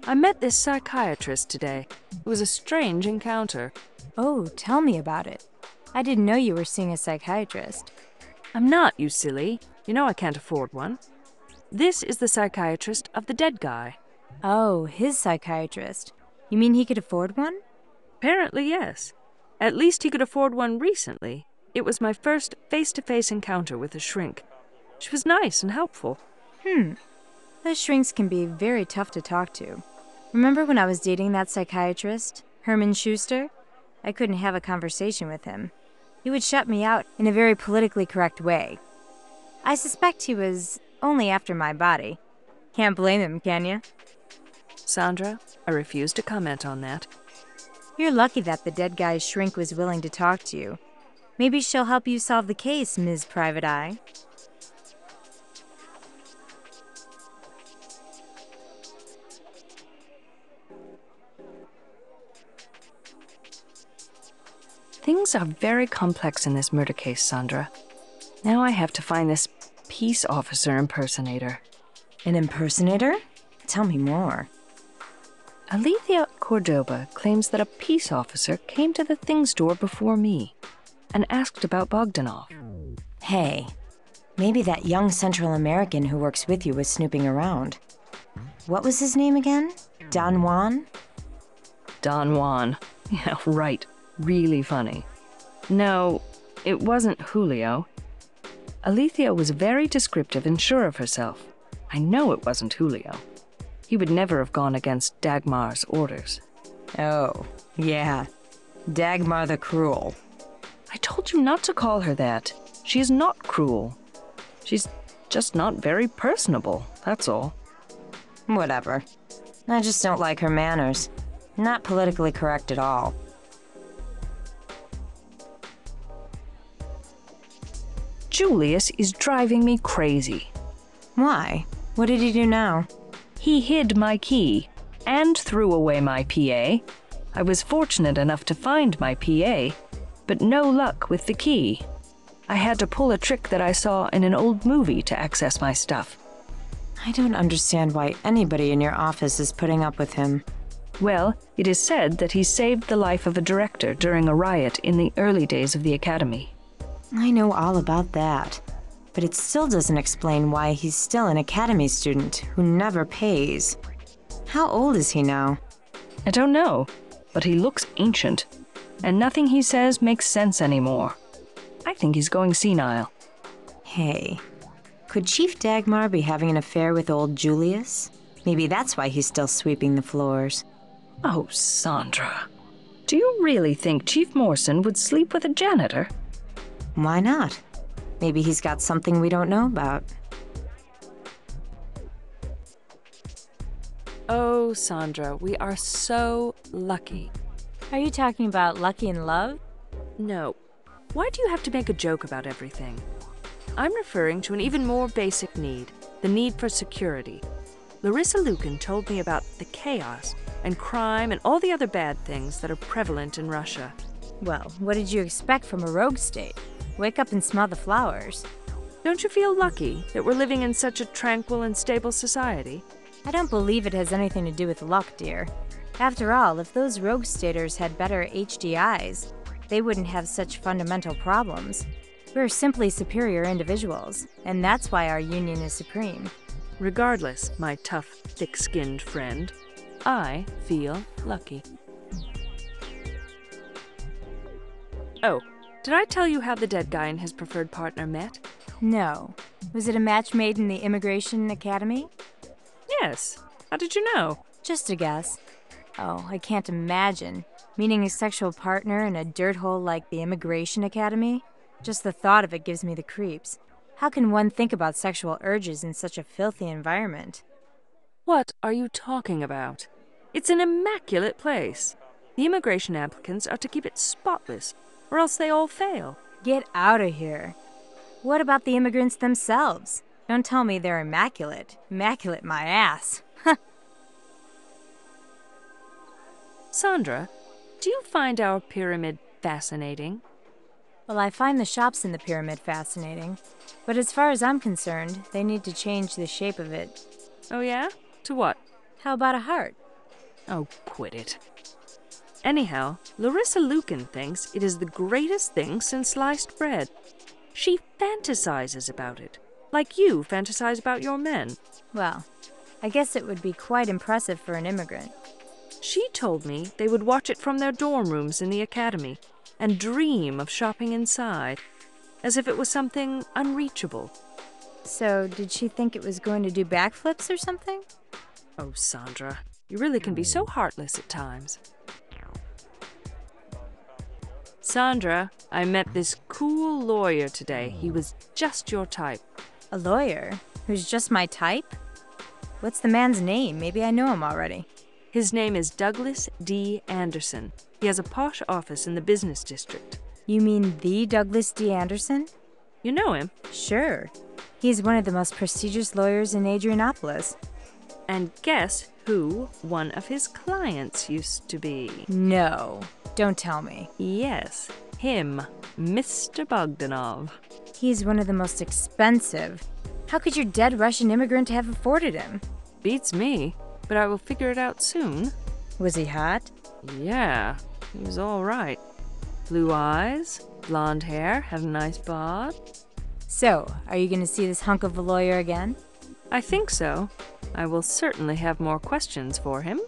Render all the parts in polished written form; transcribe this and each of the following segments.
I met this psychiatrist today. It was a strange encounter. Oh, tell me about it. I didn't know you were seeing a psychiatrist. I'm not, you silly. You know I can't afford one. This is the psychiatrist of the dead guy. Oh, his psychiatrist. You mean he could afford one? Apparently, yes. At least he could afford one recently. It was my first face-to-face encounter with a shrink. She was nice and helpful. Those shrinks can be very tough to talk to. Remember when I was dating that psychiatrist, Herman Schuster? I couldn't have a conversation with him. He would shut me out in a very politically correct way. I suspect he was only after my body. Can't blame him, can you? Sandra, I refuse to comment on that. You're lucky that the dead guy's shrink was willing to talk to you. Maybe she'll help you solve the case, Ms. Private Eye. Things are very complex in this murder case, Sandra. Now I have to find this peace officer impersonator. An impersonator? Tell me more. Alethea Cordoba claims that a peace officer came to the thing store before me and asked about Bogdanov. Hey, maybe that young Central American who works with you was snooping around. What was his name again? Don Juan? Don Juan. Yeah, right. Really funny. No, it wasn't Julio. Alethea was very descriptive and sure of herself. I know it wasn't Julio. He would never have gone against Dagmar's orders. Oh, yeah. Dagmar the Cruel. I told you not to call her that. She is not cruel. She's just not very personable, that's all. Whatever. I just don't like her manners. Not politically correct at all. Julius is driving me crazy. Why? What did he do now? He hid my key and threw away my PA. I was fortunate enough to find my PA, but no luck with the key. I had to pull a trick that I saw in an old movie to access my stuff. I don't understand why anybody in your office is putting up with him. Well, it is said that he saved the life of a director during a riot in the early days of the academy. I know all about that, but it still doesn't explain why he's still an academy student who never pays. How old is he now? I don't know, but he looks ancient, and nothing he says makes sense anymore. I think he's going senile. Hey, could Chief Dagmar be having an affair with old Julius? Maybe that's why he's still sweeping the floors. Oh, Sandra. Do you really think Chief Morrison would sleep with a janitor? Why not? Maybe he's got something we don't know about. Oh, Sandra, we are so lucky. Are you talking about lucky in love? No. Why do you have to make a joke about everything? I'm referring to an even more basic need, the need for security. Larissa Lukin told me about the chaos and crime and all the other bad things that are prevalent in Russia. Well, what did you expect from a rogue state? Wake up and smell the flowers. Don't you feel lucky that we're living in such a tranquil and stable society? I don't believe it has anything to do with luck, dear. After all, if those rogue staters had better HDIs, they wouldn't have such fundamental problems. We're simply superior individuals, and that's why our union is supreme. Regardless, my tough, thick-skinned friend, I feel lucky. Oh, did I tell you how the dead guy and his preferred partner met? No. Was it a match made in the Immigration Academy? Yes. How did you know? Just a guess. Oh, I can't imagine. Meeting a sexual partner in a dirt hole like the Immigration Academy? Just the thought of it gives me the creeps. How can one think about sexual urges in such a filthy environment? What are you talking about? It's an immaculate place. The immigration applicants are to keep it spotless, or else they all fail. Get out of here. What about the immigrants themselves? Don't tell me they're immaculate. Immaculate my ass. Sandra, do you find our pyramid fascinating? Well, I find the shops in the pyramid fascinating. But as far as I'm concerned, they need to change the shape of it. Oh yeah? To what? How about a heart? Oh, quit it. Anyhow, Larissa Lukin thinks it is the greatest thing since sliced bread. She fantasizes about it, like you fantasize about your men. Well, I guess it would be quite impressive for an immigrant. She told me they would watch it from their dorm rooms in the academy and dream of shopping inside, as if it was something unreachable. So, did she think it was going to do backflips or something? Oh, Sandra, you really can be so heartless at times. Sandra, I met this cool lawyer today. He was just your type. A lawyer? Who's just my type? What's the man's name? Maybe I know him already. His name is Douglas D. Anderson. He has a posh office in the business district. You mean the Douglas D. Anderson? You know him? Sure. He's one of the most prestigious lawyers in Adrianopolis. And guess who one of his clients used to be? No, don't tell me. Yes, him, Mr. Bogdanov. He's one of the most expensive. How could your dead Russian immigrant have afforded him? Beats me, but I will figure it out soon. Was he hot? Yeah, he was all right. Blue eyes, blonde hair, had a nice bod. So, are you going to see this hunk of a lawyer again? I think so. I will certainly have more questions for him.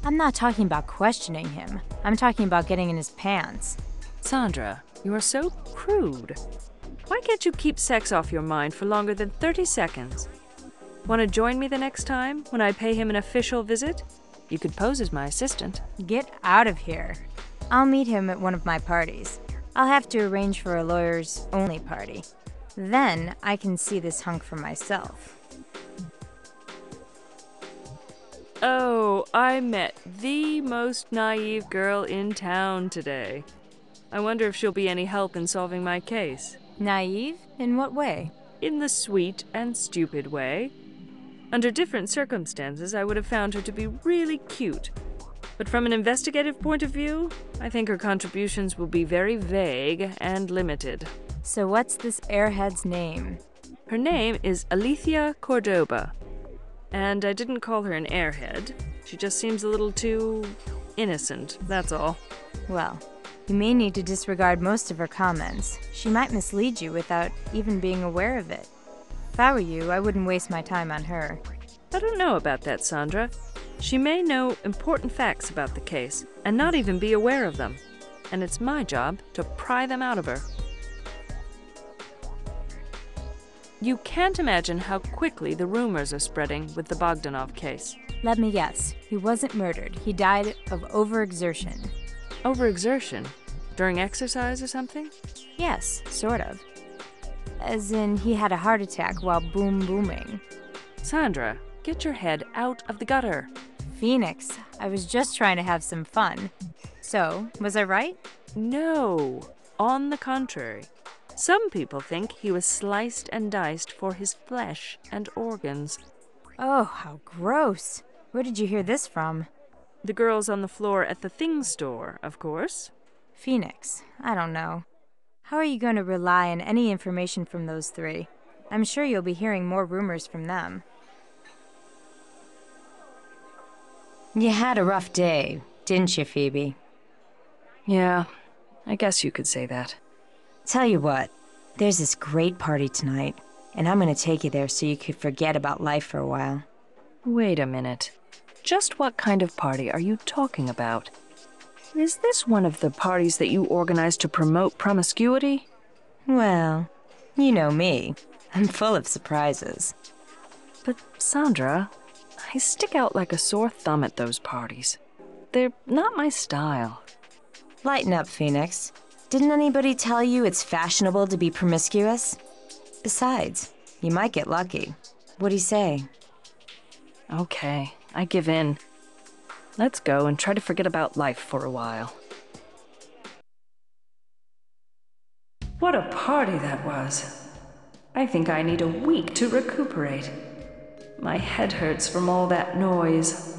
I'm not talking about questioning him. I'm talking about getting in his pants. Sandra, you are so crude. Why can't you keep sex off your mind for longer than 30 seconds? Want to join me the next time when I pay him an official visit? You could pose as my assistant. Get out of here. I'll meet him at one of my parties. I'll have to arrange for a lawyer's only party. Then I can see this hunk for myself. Oh, I met the most naive girl in town today. I wonder if she'll be any help in solving my case. Naive? In what way? In the sweet and stupid way. Under different circumstances, I would have found her to be really cute. But from an investigative point of view, I think her contributions will be very vague and limited. So what's this airhead's name? Her name is Alethea Cordoba. And I didn't call her an airhead. She just seems a little too innocent, that's all. Well, you may need to disregard most of her comments. She might mislead you without even being aware of it. If I were you, I wouldn't waste my time on her. I don't know about that, Sandra. She may know important facts about the case and not even be aware of them. And it's my job to pry them out of her. You can't imagine how quickly the rumors are spreading with the Bogdanov case. Let me guess. He wasn't murdered. He died of overexertion. Overexertion? During exercise or something? Yes, sort of. As in, he had a heart attack while booming. Sandra, get your head out of the gutter. Phoenix, I was just trying to have some fun. So, was I right? No, on the contrary. Some people think he was sliced and diced for his flesh and organs. Oh, how gross. Where did you hear this from? The girls on the floor at the things store, of course. Phoenix, I don't know. How are you going to rely on any information from those three? I'm sure you'll be hearing more rumors from them. You had a rough day, didn't you, Phoebe? Yeah, I guess you could say that. Tell you what, there's this great party tonight, and I'm going to take you there so you could forget about life for a while. Wait a minute. Just what kind of party are you talking about? Is this one of the parties that you organize to promote promiscuity? Well, you know me. I'm full of surprises. But, Sandra, I stick out like a sore thumb at those parties. They're not my style. Lighten up, Phoenix. Didn't anybody tell you it's fashionable to be promiscuous? Besides, you might get lucky. What'd he say? Okay, I give in. Let's go and try to forget about life for a while. What a party that was. I think I need a week to recuperate. My head hurts from all that noise.